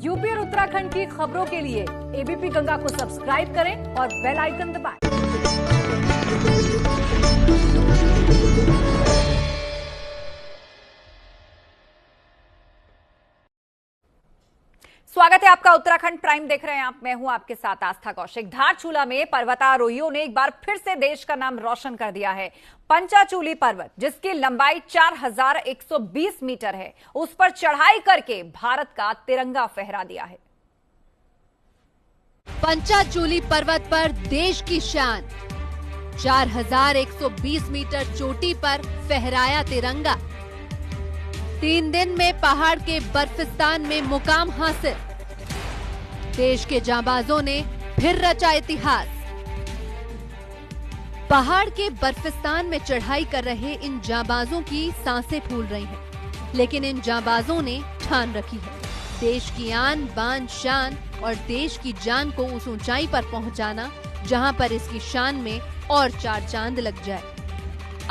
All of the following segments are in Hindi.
यूपी और उत्तराखंड की खबरों के लिए एबीपी गंगा को सब्सक्राइब करें और बेल आइकन दबाएं। स्वागत है आपका। उत्तराखंड प्राइम देख रहे हैं आप। मैं हूं आपके साथ आस्था कौशिक। धारचूला में पर्वतारोहियों ने एक बार फिर से देश का नाम रोशन कर दिया है। पंचाचूली पर्वत, जिसकी लंबाई 4120 मीटर है, उस पर चढ़ाई करके भारत का तिरंगा फहरा दिया है। पंचाचूली पर्वत पर देश की शान, 4120 मीटर चोटी पर फहराया तिरंगा। 3 दिन में पहाड़ के बर्फिस्तान में मुकाम हासिल। देश के जांबाजों ने फिर रचा इतिहास। पहाड़ के बर्फिस्तान में चढ़ाई कर रहे इन जांबाजों की सांसें फूल रही हैं, लेकिन इन जांबाजों ने ठान रखी है देश की आन बान शान और देश की जान को उस ऊंचाई पर पहुंचाना जहां पर इसकी शान में और 4 चांद लग जाए।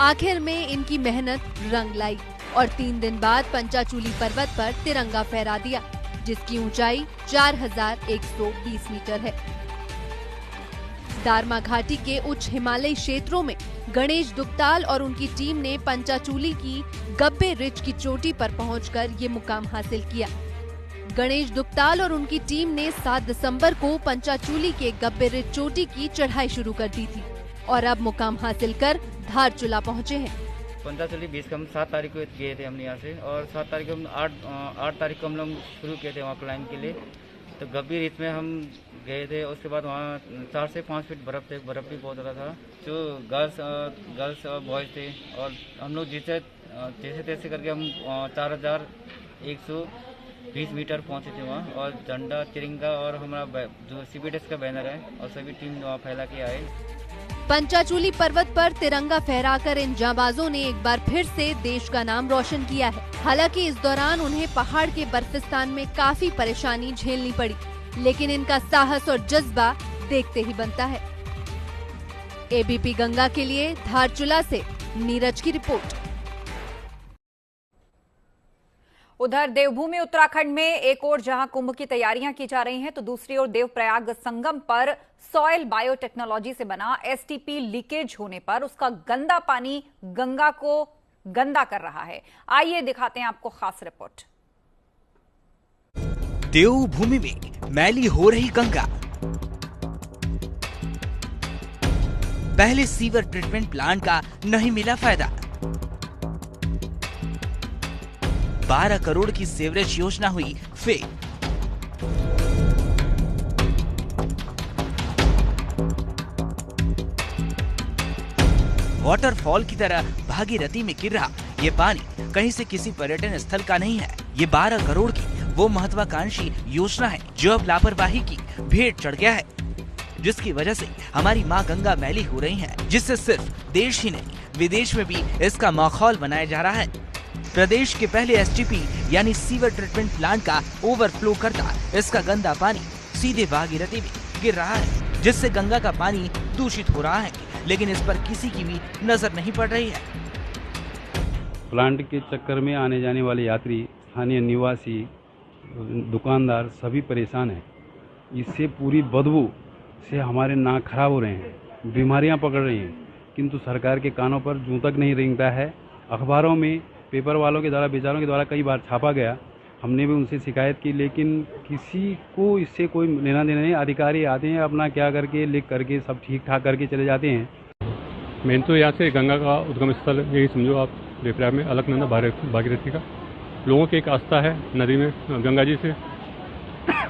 आखिर में इनकी मेहनत रंग लाई और 3 दिन बाद पंचाचूली पर्वत पर तिरंगा फहरा दिया, जिसकी ऊंचाई 4120 मीटर है। दारमा घाटी के उच्च हिमालयी क्षेत्रों में गणेश दुगताल और उनकी टीम ने पंचाचूली की गब्बे रिज की चोटी पर पहुंचकर ये मुकाम हासिल किया। गणेश दुगताल और उनकी टीम ने 7 दिसंबर को पंचाचूली के गब्बे रिज चोटी की चढ़ाई शुरू कर दी थी और अब मुकाम हासिल कर धारचूला पहुंचे हैं। पंचाचूली 20 को हम 7 तारीख को गए थे हमने यहाँ से, और 7 तारीख को हम 8 तारीख को हम लोग शुरू किए थे वहाँ क्लाइंब के लिए। तो गब्बी रिज में हम गए थे। उसके बाद वहाँ 4 से 5 फीट बर्फ़ थे, बर्फ़ भी बहुत ज़्यादा था। जो गर्ल्स और बॉयज़ थे, और हम लोग जैसे तैसे करके हम 4120 मीटर पहुँचे थे वहाँ। और झंडा तिरंगा और हमारा जो CBDS का बैनर है और सभी टीम वहाँ फैला के आए। पंचाचूली पर्वत पर तिरंगा फहराकर इन जांबाजों ने एक बार फिर से देश का नाम रोशन किया है। हालांकि इस दौरान उन्हें पहाड़ के बर्फिस्तान में काफी परेशानी झेलनी पड़ी, लेकिन इनका साहस और जज्बा देखते ही बनता है। एबीपी गंगा के लिए धारचूला से नीरज की रिपोर्ट। उधर देवभूमि उत्तराखंड में एक ओर जहां कुंभ की तैयारियां की जा रही हैं, तो दूसरी ओर देवप्रयाग संगम पर सॉइल बायोटेक्नोलॉजी से बना STP लीकेज होने पर उसका गंदा पानी गंगा को गंदा कर रहा है। आइए दिखाते हैं आपको खास रिपोर्ट। देवभूमि में मैली हो रही गंगा। पहले सीवर ट्रीटमेंट प्लांट का नहीं मिला फायदा। 12 करोड़ की सीवरेज योजना हुई फेल। वाटरफॉल की तरह भागीरथी में गिर रहा ये पानी कहीं से किसी पर्यटन स्थल का नहीं है। ये 12 करोड़ की वो महत्वाकांक्षी योजना है जो अब लापरवाही की भेंट चढ़ गया है, जिसकी वजह से हमारी माँ गंगा मैली हो रही है, जिससे सिर्फ देश ही नहीं विदेश में भी इसका माहौल बनाया जा रहा है। प्रदेश के पहले STP यानी सीवर ट्रीटमेंट प्लांट का ओवरफ्लो करता इसका गंदा पानी सीधे भागीरथी में गिर रहा है, जिससे गंगा का पानी दूषित हो रहा है, लेकिन इस पर किसी की भी नजर नहीं पड़ रही है। प्लांट के चक्कर में आने जाने वाले यात्री, स्थानीय निवासी, दुकानदार सभी परेशान हैं। इससे पूरी बदबू से हमारे नाक खराब हो रहे हैं, बीमारियां पकड़ रही हैं, किंतु सरकार के कानों पर जूं तक नहीं रेंगता है। अखबारों में पेपर वालों के द्वारा, बेचारों के द्वारा कई बार छापा गया, हमने भी उनसे शिकायत की, लेकिन किसी को इससे कोई लेना देना नहीं। अधिकारी आते हैं, अपना क्या करके लिख करके सब ठीक ठाक करके चले जाते हैं। मेन तो यहाँ से गंगा का उद्गम स्थल यही समझो आप, देवप्रयाग में अलकनंदा भागीरथी का लोगों की एक आस्था है नदी में गंगा जी से।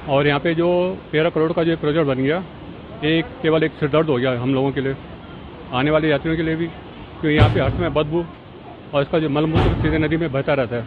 और यहाँ पे जो 13 करोड़ का जो प्रोजेक्ट बन गया, एक केवल एक सिरदर्द हो गया हम लोगों के लिए, आने वाले यात्रियों के लिए भी, क्योंकि यहाँ पे हर समय बदबू और इसका जो मलमूत्र सीधे नदी में बहता रहता है।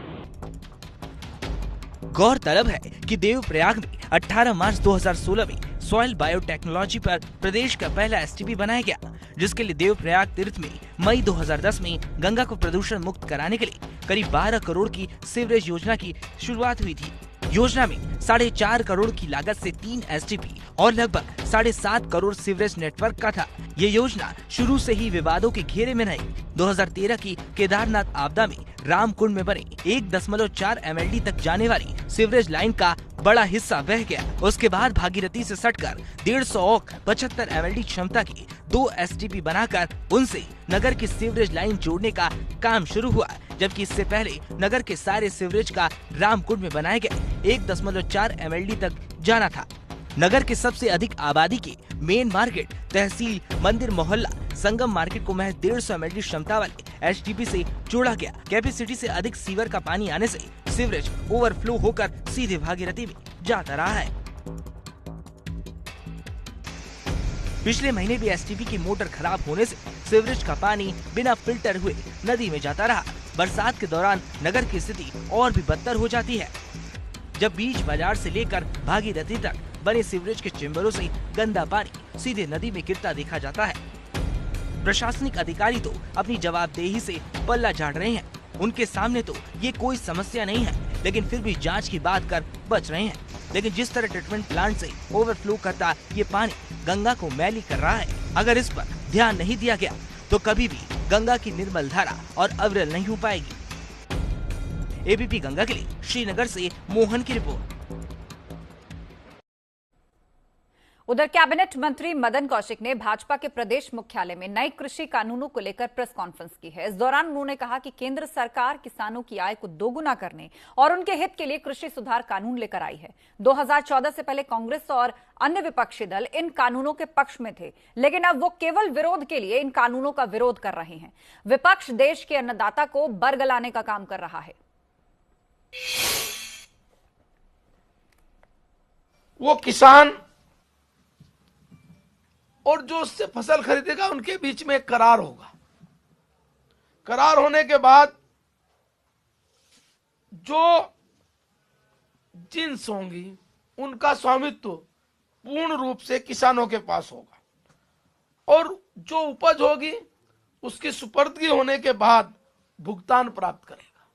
गौरतलब है कि देवप्रयाग में 18 मार्च 2016 में सॉइल बायोटेक्नोलॉजी पर प्रदेश का पहला STP बनाया गया, जिसके लिए देवप्रयाग तीर्थ में मई 2010 में गंगा को प्रदूषण मुक्त कराने के लिए करीब 12 करोड़ की सीवरेज योजना की शुरुआत हुई थी। योजना में 4.5 करोड़ की लागत से 3 STP और लगभग 7.5 करोड़ सीवरेज नेटवर्क का था। ये योजना शुरू से ही विवादों के घेरे में रही। 2013 की केदारनाथ आपदा में रामकुंड में बने 1.4 MLD तक जाने वाली सीवरेज लाइन का बड़ा हिस्सा बह गया। उसके बाद भागीरथी से सटकर 150 MLD क्षमता की 2 STP बनाकर उनसे नगर की सीवरेज लाइन जोड़ने का काम शुरू हुआ, जबकि इससे पहले नगर के सारे सीवरेज का रामकुंड में बनाए गए 1.4 MLD तक जाना था। नगर के सबसे अधिक आबादी के मेन मार्केट, तहसील, मंदिर मोहल्ला, संगम मार्केट को महज 150 MLD क्षमता वाले STP से जोड़ा गया। कैपेसिटी से अधिक सीवर का पानी आने से सीवरेज ओवरफ्लो होकर सीधे भागीरथी में जाता रहा है। पिछले महीने भी STP की मोटर खराब होने से सीवरेज का पानी बिना फिल्टर हुए नदी में जाता रहा। बरसात के दौरान नगर की स्थिति और भी बदतर हो जाती है, जब बीच बाजार से लेकर भागीरथी तक बने सीवरेज के चेम्बरों से गंदा पानी सीधे नदी में गिरता देखा जाता है। प्रशासनिक अधिकारी तो अपनी जवाबदेही से पल्ला झाड़ रहे हैं। उनके सामने तो ये कोई समस्या नहीं है, लेकिन फिर भी जांच की बात कर बच रहे हैं। लेकिन जिस तरह ट्रीटमेंट प्लांट से ओवरफ्लो करता ये पानी गंगा को मैली कर रहा है, अगर इस पर ध्यान नहीं दिया गया तो कभी भी गंगा की निर्मल धारा और अविरल नहीं हो पाएगी। ABP गंगा के लिए श्रीनगर से मोहन की रिपोर्ट। उधर कैबिनेट मंत्री मदन कौशिक ने भाजपा के प्रदेश मुख्यालय में नए कृषि कानूनों को लेकर प्रेस कॉन्फ्रेंस की है। इस दौरान उन्होंने कहा कि केंद्र सरकार किसानों की आय को दोगुना करने और उनके हित के लिए कृषि सुधार कानून लेकर आई है। 2014 से पहले कांग्रेस और अन्य विपक्षी दल इन कानूनों के पक्ष में थे, लेकिन अब वो केवल विरोध के लिए इन कानूनों का विरोध कर रहे हैं। विपक्ष देश के अन्नदाता को बरगलाने का काम कर रहा है। वो किसान और जो उससे फसल खरीदेगा उनके बीच में एक करार होगा। करार होने के बाद जो जिन्स होंगी उनका स्वामित्व पूर्ण रूप से किसानों के पास होगा और जो उपज होगी उसकी सुपर्दगी होने के बाद भुगतान प्राप्त करेगा।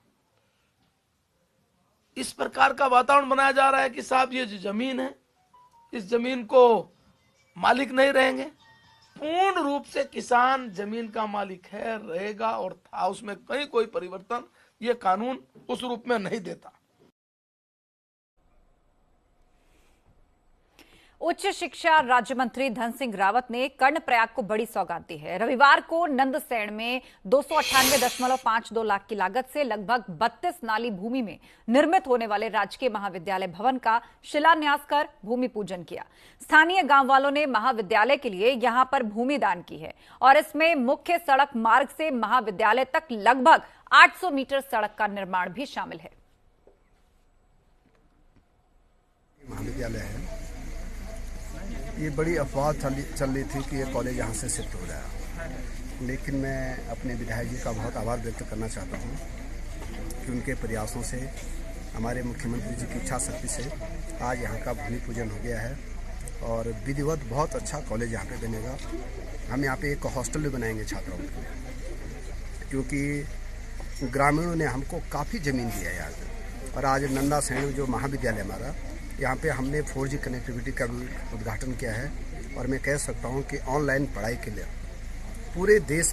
इस प्रकार का वातावरण बनाया जा रहा है कि साहब ये जो जमीन है, इस जमीन को मालिक नहीं रहेंगे। पूर्ण रूप से किसान जमीन का मालिक है, रहेगा और था, उसमें कहीं कोई परिवर्तन ये कानून उस रूप में नहीं देता। उच्च शिक्षा राज्य मंत्री धन सिंह रावत ने कर्णप्रयाग को बड़ी सौगात दी है। रविवार को नंदसैण में 298.52 लाख की लागत से लगभग 32 नाली भूमि में निर्मित होने वाले राजकीय महाविद्यालय भवन का शिलान्यास कर भूमि पूजन किया। स्थानीय गांव वालों ने महाविद्यालय के लिए यहां पर भूमि दान की है और इसमें मुख्य सड़क मार्ग से महाविद्यालय तक लगभग 800 मीटर सड़क का निर्माण भी शामिल है। महाविद्यालय है, ये बड़ी अफवाह चल रही थी कि ये कॉलेज यहाँ से शिफ्ट हो रहा है, लेकिन मैं अपने विधायक जी का बहुत आभार व्यक्त करना चाहता हूँ कि उनके प्रयासों से, हमारे मुख्यमंत्री जी की इच्छा शक्ति से आज यहाँ का भूमि पूजन हो गया है और विधिवत बहुत अच्छा कॉलेज यहाँ पे बनेगा। हम यहाँ पे एक हॉस्टल भी बनाएंगे छात्रों के लिए, क्योंकि ग्रामीणों ने हमको काफ़ी ज़मीन दी है यहाँ पे। और आज नंदासैण जो महाविद्यालय हमारा, यहाँ पे हमने 4G कनेक्टिविटी का भी उद्घाटन किया है और मैं कह सकता हूँ कि ऑनलाइन पढ़ाई के लिए पूरे देश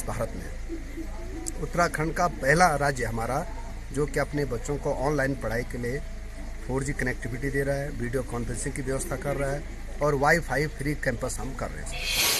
भारत में उत्तराखंड का पहला राज्य हमारा जो कि अपने बच्चों को ऑनलाइन पढ़ाई के लिए 4G कनेक्टिविटी दे रहा है, वीडियो कॉन्फ्रेंसिंग की व्यवस्था कर रहा है और वाईफाई फ्री कैंपस हम कर रहे हैं।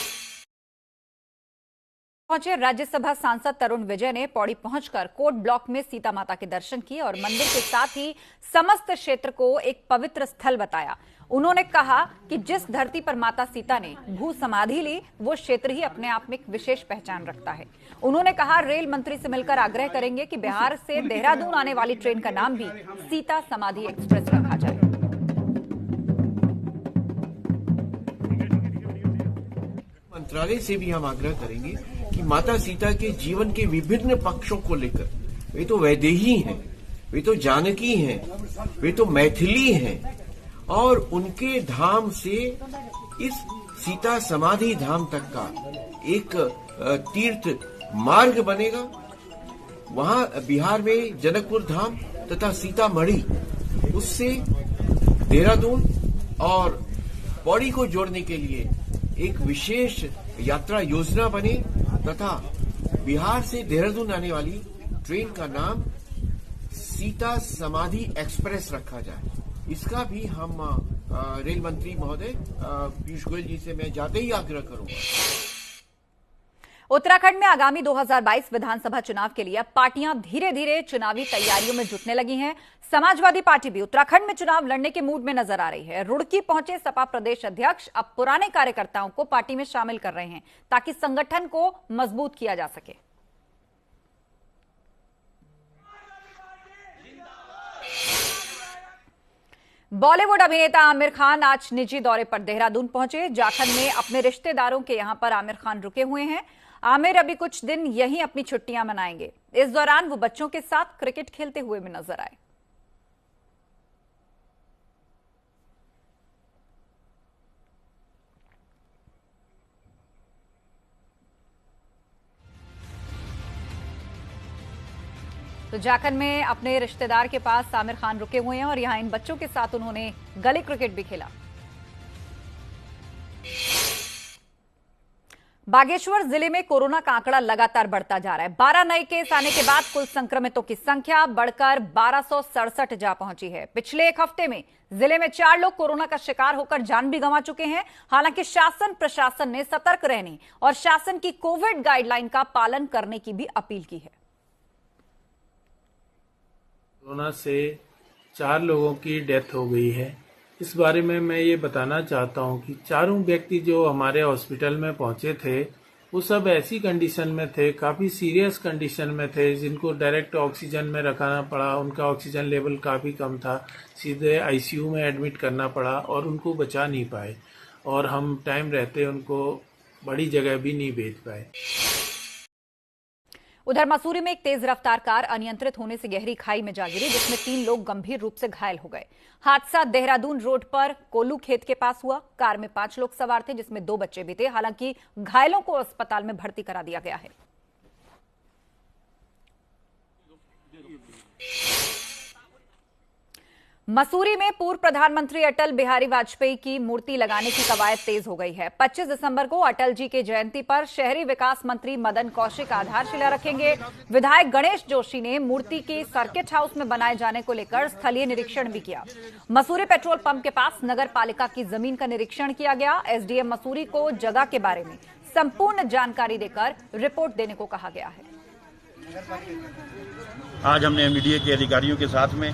पहुंचे राज्यसभा सांसद तरुण विजय ने पौड़ी पहुंचकर कोट ब्लॉक में सीता माता के दर्शन किए और मंदिर के साथ ही समस्त क्षेत्र को एक पवित्र स्थल बताया। उन्होंने कहा कि जिस धरती पर माता सीता ने भू समाधि ली, वो क्षेत्र ही अपने आप में एक विशेष पहचान रखता है। उन्होंने कहा रेल मंत्री से मिलकर आग्रह करेंगे कि बिहार से देहरादून आने वाली ट्रेन का नाम भी सीता समाधि एक्सप्रेस रखा जाए। मंत्रालय से भी हम आग्रह करेंगे कि माता सीता के जीवन के विभिन्न पक्षों को लेकर, वे तो वैदेही हैं, वे तो जानकी हैं, वे तो मैथिली हैं और उनके धाम से इस सीता समाधि धाम तक का एक तीर्थ मार्ग बनेगा। वहां बिहार में जनकपुर धाम तथा सीतामढ़ी, उससे देहरादून और पौड़ी को जोड़ने के लिए एक विशेष यात्रा योजना बने तथा बिहार से देहरादून आने वाली ट्रेन का नाम सीता समाधि एक्सप्रेस रखा जाए। इसका भी हम रेल मंत्री महोदय पीयूष गोयल जी से मैं जाते ही आग्रह करूंगा। उत्तराखंड में आगामी 2022 विधानसभा चुनाव के लिए अब पार्टियां धीरे धीरे चुनावी तैयारियों में जुटने लगी हैं। समाजवादी पार्टी भी उत्तराखंड में चुनाव लड़ने के मूड में नजर आ रही है। रुड़की पहुंचे सपा प्रदेश अध्यक्ष अब पुराने कार्यकर्ताओं को पार्टी में शामिल कर रहे हैं ताकि संगठन को मजबूत किया जा सके। बॉलीवुड अभिनेता आमिर खान आज निजी दौरे पर देहरादून पहुंचे। जाखंड में अपने रिश्तेदारों के यहां पर आमिर खान रुके हुए हैं। आमिर अभी कुछ दिन यहीं अपनी छुट्टियां मनाएंगे। इस दौरान वो बच्चों के साथ क्रिकेट खेलते हुए भी नजर आए। तो जाखंड में अपने रिश्तेदार के पास आमिर खान रुके हुए हैं और यहां इन बच्चों के साथ उन्होंने गली क्रिकेट भी खेला। बागेश्वर जिले में कोरोना का आंकड़ा लगातार बढ़ता जा रहा है। 12 नए केस आने के बाद कुल संक्रमितों की संख्या बढ़कर 1267 जा पहुंची है। पिछले एक हफ्ते में जिले में 4 लोग कोरोना का शिकार होकर जान भी गंवा चुके हैं। हालांकि शासन प्रशासन ने सतर्क रहने और शासन की कोविड गाइडलाइन का पालन करने की भी अपील की है। कोरोना से 4 लोगों की डेथ हो गई है। इस बारे में मैं ये बताना चाहता हूँ कि चारों व्यक्ति जो हमारे हॉस्पिटल में पहुंचे थे वो सब ऐसी कंडीशन में थे, काफ़ी सीरियस कंडीशन में थे, जिनको डायरेक्ट ऑक्सीजन में रखाना पड़ा। उनका ऑक्सीजन लेवल काफ़ी कम था, सीधे आईसीयू में एडमिट करना पड़ा और उनको बचा नहीं पाए और हम टाइम रहते उनको बड़ी जगह भी नहीं भेज पाए। उधर मसूरी में एक तेज रफ्तार कार अनियंत्रित होने से गहरी खाई में जा गिरी, जिसमें 3 लोग गंभीर रूप से घायल हो गए। हादसा देहरादून रोड पर कोल्लू खेत के पास हुआ। कार में 5 लोग सवार थे, जिसमें 2 बच्चे भी थे। हालांकि घायलों को अस्पताल में भर्ती करा दिया गया है। मसूरी में पूर्व प्रधानमंत्री अटल बिहारी वाजपेयी की मूर्ति लगाने की कवायद तेज हो गई है। 25 दिसंबर को अटल जी की जयंती पर शहरी विकास मंत्री मदन कौशिक आधारशिला रखेंगे। विधायक गणेश जोशी ने मूर्ति की सर्किट हाउस में बनाए जाने को लेकर स्थलीय निरीक्षण भी किया। मसूरी पेट्रोल पंप के पास नगर पालिका की जमीन का निरीक्षण किया गया। एसडीएम मसूरी को जगह के बारे में संपूर्ण जानकारी देकर रिपोर्ट देने को कहा गया है। आज हमने एमडीए के अधिकारियों के साथ में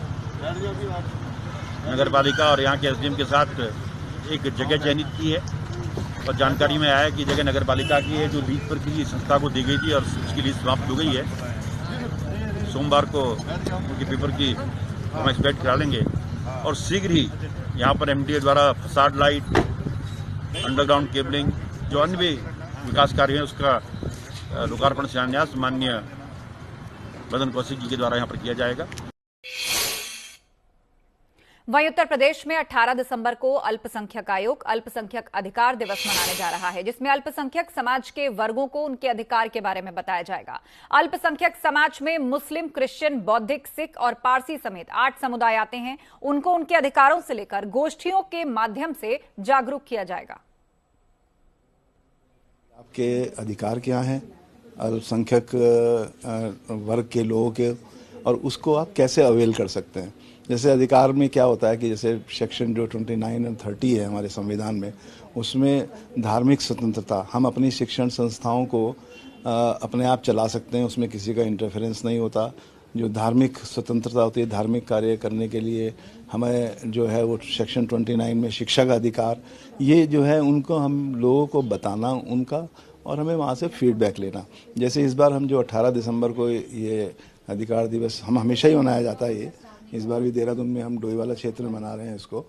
नगर पालिका और यहाँ के एसडीएम के साथ एक जगह चयनित की है और जानकारी में आया है कि जगह नगर पालिका की है, जो लीज पर किसी संस्था को दी गई थी और उसकी लीज समाप्त हो गई है। सोमवार को उनके पेपर की हम एक्सपेक्ट करा लेंगे और शीघ्र ही यहाँ पर एमडीए द्वारा फसाड लाइट, अंडरग्राउंड केबलिंग, जो अन्य भी विकास कार्य है उसका लोकार्पण शिलान्यास माननीय मदन कौशिक जी के द्वारा यहाँ पर किया जाएगा। वहीं उत्तर प्रदेश में 18 दिसंबर को अल्पसंख्यक आयोग अल्पसंख्यक अधिकार दिवस मनाने जा रहा है, जिसमें अल्पसंख्यक समाज के वर्गों को उनके अधिकार के बारे में बताया जाएगा। अल्पसंख्यक समाज में मुस्लिम, क्रिश्चियन, बौद्धिक, सिख और पारसी समेत 8 समुदाय आते हैं। उनको उनके अधिकारों से लेकर गोष्ठियों के माध्यम से जागरूक किया जाएगा। आपके अधिकार क्या हैं अल्पसंख्यक वर्ग के लोगों के, और उसको आप कैसे अवेल कर सकते हैं। जैसे अधिकार में क्या होता है कि जैसे सेक्शन जो 29 और 30 है हमारे संविधान में, उसमें धार्मिक स्वतंत्रता, हम अपनी शिक्षण संस्थाओं को अपने आप चला सकते हैं, उसमें किसी का इंटरफेरेंस नहीं होता। जो धार्मिक स्वतंत्रता होती है, धार्मिक कार्य करने के लिए हमें जो है वो सेक्शन 29 में शिक्षा का अधिकार, ये जो है उनको हम लोगों को बताना उनका, और हमें वहाँ से फीडबैक लेना। जैसे इस बार हम जो 18 दिसंबर को ये अधिकार दिवस हम हमेशा ही मनाया जाता है, ये इस बार भी देहरादून में हम डोईवाला क्षेत्र में मना रहे हैं इसको।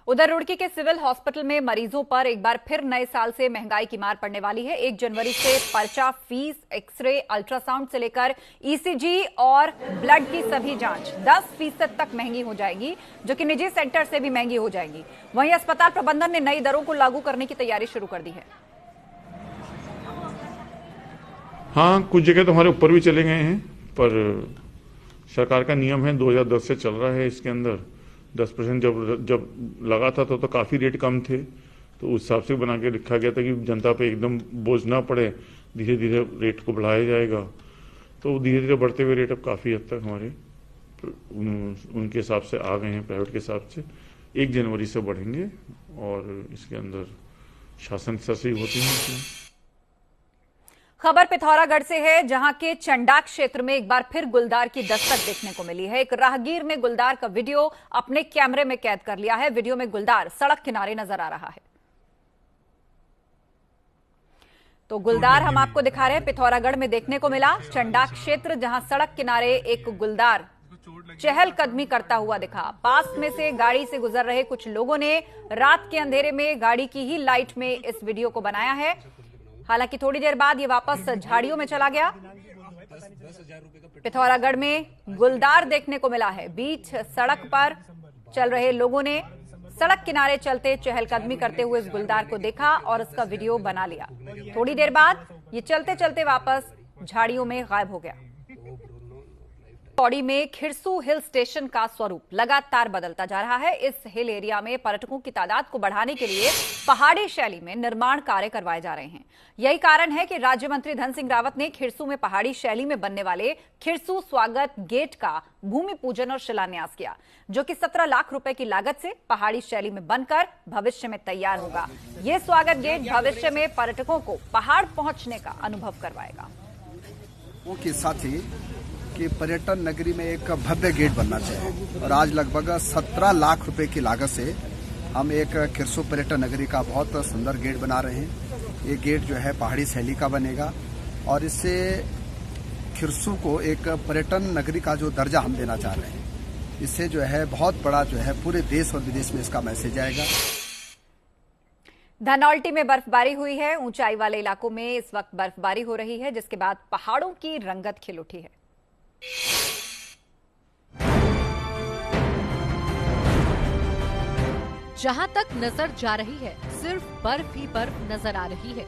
उधर रुड़की के सिविल हॉस्पिटल में मरीजों पर एक बार फिर नए साल से महंगाई की मार पड़ने वाली है। 1 जनवरी से पर्चा, फीस, एक्सरे, अल्ट्रासाउंड से लेकर ईसीजी और ब्लड की सभी जांच 10% तक महंगी हो जाएगी, जो कि निजी सेंटर से भी महंगी हो जाएगी। वहीं अस्पताल प्रबंधन ने नई दरों को लागू करने की तैयारी शुरू कर दी है। हाँ, कुछ जगह तो हमारे ऊपर भी चले गए हैं, पर सरकार का नियम है 2010 से चल रहा है। इसके अंदर 10% जब लगा था तो काफ़ी रेट कम थे, तो उस हिसाब से बना के रखा गया था कि जनता पे एकदम बोझ ना पड़े, धीरे धीरे रेट को बढ़ाया जाएगा। तो धीरे धीरे बढ़ते हुए रेट अब काफ़ी हद तक हमारे उनके हिसाब से आ गए हैं, प्राइवेट के हिसाब से 1 जनवरी से बढ़ेंगे और इसके अंदर शासन सही होती है। खबर पिथौरागढ़ से है, जहां के चंडाक क्षेत्र में एक बार फिर गुलदार की दस्तक देखने को मिली है। एक राहगीर ने गुलदार का वीडियो अपने कैमरे में कैद कर लिया है। वीडियो में गुलदार सड़क किनारे नजर आ रहा है। तो गुलदार हम आपको दिखा रहे हैं, पिथौरागढ़ में देखने को मिला। चंडाक क्षेत्र, जहां सड़क किनारे एक गुलदार चहलकदमी करता हुआ दिखा। पास में से गाड़ी से गुजर रहे कुछ लोगों ने रात के अंधेरे में गाड़ी की ही लाइट में इस वीडियो को बनाया है। हालांकि थोड़ी देर बाद ये वापस झाड़ियों में चला गया। पिथौरागढ़ में गुलदार देखने को मिला है। बीच सड़क पर चल रहे लोगों ने सड़क किनारे चलते चहलकदमी करते हुए इस गुलदार को देखा और उसका वीडियो बना लिया। थोड़ी देर बाद ये चलते चलते वापस झाड़ियों में गायब हो गया। पौड़ी में खिरसू हिल स्टेशन का स्वरूप लगातार बदलता जा रहा है। इस हिल एरिया में पर्यटकों की तादाद को बढ़ाने के लिए पहाड़ी शैली में निर्माण कार्य करवाए जा रहे हैं। यही कारण है कि राज्य मंत्री धन सिंह रावत ने खिरसू में पहाड़ी शैली में बनने वाले खिरसू स्वागत गेट का भूमि पूजन और शिलान्यास किया, जो कि 17 लाख रुपए की लागत से पहाड़ी शैली में बनकर भविष्य में तैयार होगा। यह स्वागत गेट भविष्य में पर्यटकों को पहाड़ पहुंचने का अनुभव करवाएगा। के साथ ही कि पर्यटन नगरी में एक भव्य गेट बनना चाहिए और आज लगभग 17 लाख रुपए की लागत से हम एक खिरसू पर्यटन नगरी का बहुत सुंदर गेट बना रहे हैं। ये गेट जो है पहाड़ी शैली का बनेगा और इससे खिरसू को एक पर्यटन नगरी का जो दर्जा हम देना चाह रहे हैं, इससे जो है बहुत बड़ा जो है पूरे देश और विदेश में इसका मैसेज आएगा। धनौल्टी में बर्फबारी हुई है। ऊंचाई वाले इलाकों में इस वक्त बर्फबारी हो रही है, जिसके बाद पहाड़ों की रंगत खिल उठी है। जहां तक नजर जा रही है, सिर्फ बर्फ ही बर्फ नजर आ रही है।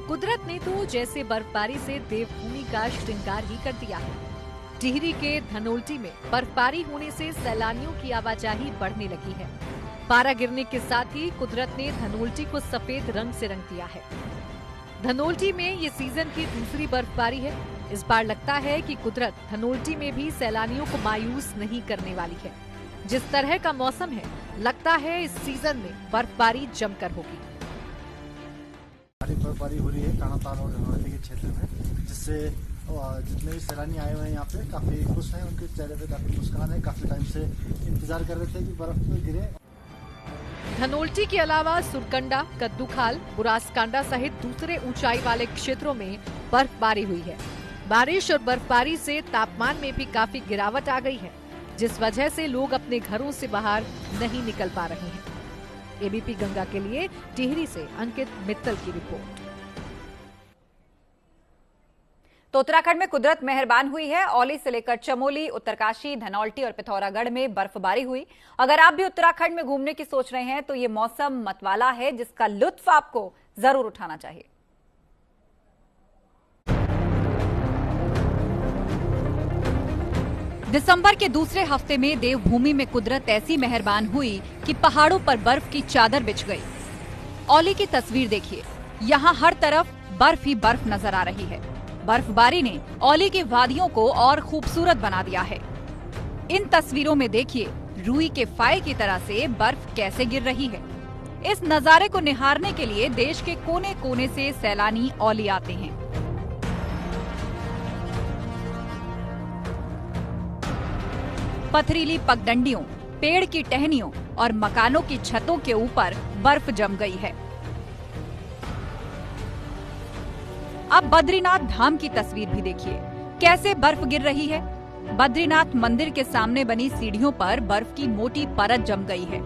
कुदरत ने तो जैसे बर्फबारी से देवभूमि का श्रृंगार ही कर दिया है। टिहरी के धनौल्टी में बर्फबारी होने से सैलानियों की आवाजाही बढ़ने लगी है। पारा गिरने के साथ ही कुदरत ने धनौल्टी को सफेद रंग से रंग दिया है। धनौल्टी में ये सीजन की दूसरी बर्फबारी है। इस बार लगता है कि कुदरत धनौल्टी में भी सैलानियों को मायूस नहीं करने वाली है। जिस तरह का मौसम है, लगता है इस सीजन में बर्फबारी जमकर होगी। बर्फबारी हो रही है कानातार और धनौल्टी के क्षेत्र में, जिससे जितने भी सैलानी आए हुए हैं यहाँ पे काफी खुश हैं। उनके चेहरे पे काफी मुस्कान है। काफी टाइम से इंतजार कर रहे थे कि बर्फ गिरे। धनौल्टी के अलावा सुरकंडा, कद्दूखाल, बुरासकांडा सहित दूसरे ऊंचाई वाले क्षेत्रों में बर्फबारी हुई है। बारिश और बर्फबारी से तापमान में भी काफी गिरावट आ गई है, जिस वजह से लोग अपने घरों से बाहर नहीं निकल पा रहे हैं। एबीपी गंगा के लिए टिहरी से अंकित मित्तल की रिपोर्ट। तो उत्तराखंड में कुदरत मेहरबान हुई है। औली से लेकर चमोली, उत्तरकाशी, धनौल्टी और पिथौरागढ़ में बर्फबारी हुई। अगर आप भी उत्तराखंड में घूमने की सोच रहे हैं तो ये मौसम मतवाला है, जिसका लुत्फ आपको जरूर उठाना चाहिए। दिसंबर के दूसरे हफ्ते में देवभूमि में कुदरत ऐसी मेहरबान हुई कि पहाड़ों पर बर्फ की चादर बिछ गई। औली की तस्वीर देखिए, यहाँ हर तरफ बर्फ ही बर्फ नजर आ रही है। बर्फबारी ने औली की वादियों को और खूबसूरत बना दिया है। इन तस्वीरों में देखिए रुई के फाये की तरह से बर्फ कैसे गिर रही है। इस नजारे को निहारने के लिए देश के कोने कोने से सैलानी औली आते हैं। पथरीली पगडंडियों, पेड़ की टहनियों और मकानों की छतों के ऊपर बर्फ जम गई है। अब बद्रीनाथ धाम की तस्वीर भी देखिए, कैसे बर्फ गिर रही है। बद्रीनाथ मंदिर के सामने बनी सीढ़ियों पर बर्फ की मोटी परत जम गई है।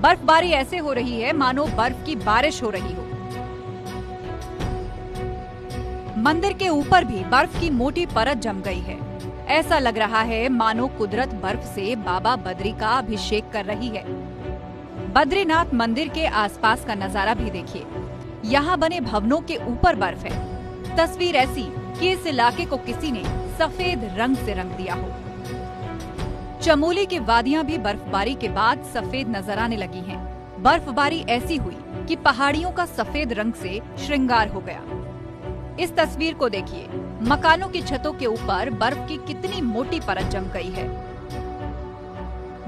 बर्फबारी ऐसे हो रही है मानो बर्फ की बारिश हो रही हो। मंदिर के ऊपर भी बर्फ की मोटी परत जम गई है। ऐसा लग रहा है मानो कुदरत बर्फ से बाबा बद्री का अभिषेक कर रही है। बद्रीनाथ मंदिर के आसपास का नजारा भी देखिए, यहाँ बने भवनों के ऊपर बर्फ है। तस्वीर ऐसी कि इस इलाके को किसी ने सफेद रंग से रंग दिया हो। चमोली की वादियां भी बर्फबारी के बाद सफेद नजर आने लगी हैं। बर्फबारी ऐसी हुई कि पहाड़ियों का सफेद रंग से श्रृंगार हो गया। इस तस्वीर को देखिए, मकानों की छतों के ऊपर बर्फ की कितनी मोटी परत जम गई है।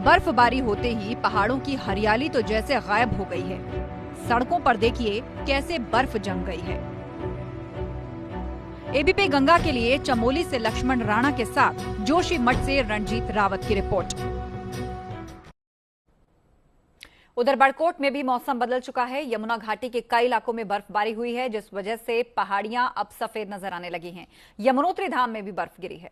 बर्फबारी होते ही पहाड़ों की हरियाली तो जैसे गायब हो गई है। सड़कों पर देखिए कैसे बर्फ जम गई है। एबीपी गंगा के लिए चमोली से लक्ष्मण राणा के साथ जोशीमठ से रणजीत रावत की रिपोर्ट। उधर बड़कोट में भी मौसम बदल चुका है। यमुना घाटी के कई इलाकों में बर्फबारी हुई है, जिस वजह से पहाड़ियां अब सफेद नजर आने लगी हैं। यमुनोत्री धाम में भी बर्फ गिरी है।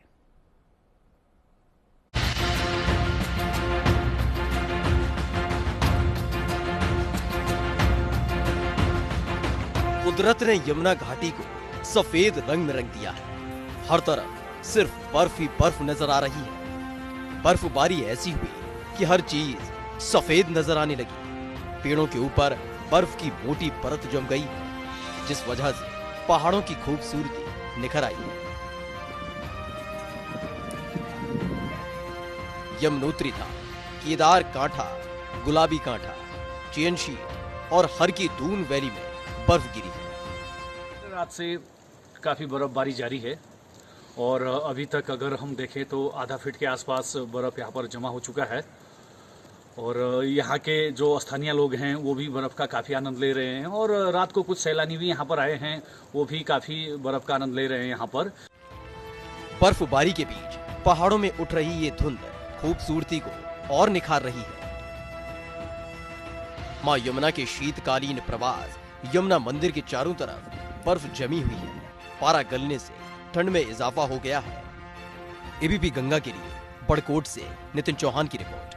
कुदरत ने यमुना घाटी को सफेद रंग में रंग दिया है। हर तरफ सिर्फ बर्फ ही बर्फ नजर आ रही है। बर्फबारी ऐसी हुई कि हर चीज सफेद नजर आने लगी। पेड़ों के ऊपर बर्फ की मोटी परत जम गई, जिस वजह से पहाड़ों की खूबसूरती निखर आई है। यमुनोत्री धाम, केदार कांठा, गुलाबी कांठा, चेनशी और हर की दून वैली में बर्फ गिरी है। रात से काफ़ी बर्फबारी जारी है और अभी तक अगर हम देखें तो आधा फीट के आसपास बर्फ यहाँ पर जमा हो चुका है और यहाँ के जो स्थानीय लोग हैं वो भी बर्फ का काफ़ी आनंद ले रहे हैं और रात को कुछ सैलानी भी यहाँ पर आए हैं, वो भी काफ़ी बर्फ का आनंद ले रहे हैं यहाँ पर। बर्फबारी के बीच पहाड़ों में उठ रही ये धुंध खूबसूरती को और निखार रही है। मां यमुना के शीतकालीन प्रवास यमुना मंदिर के चारों तरफ बर्फ जमी हुई है। पारा गलने से ठंड में इजाफा हो गया है। एबीपी गंगा के लिए बड़कोट से नितिन चौहान की रिपोर्ट।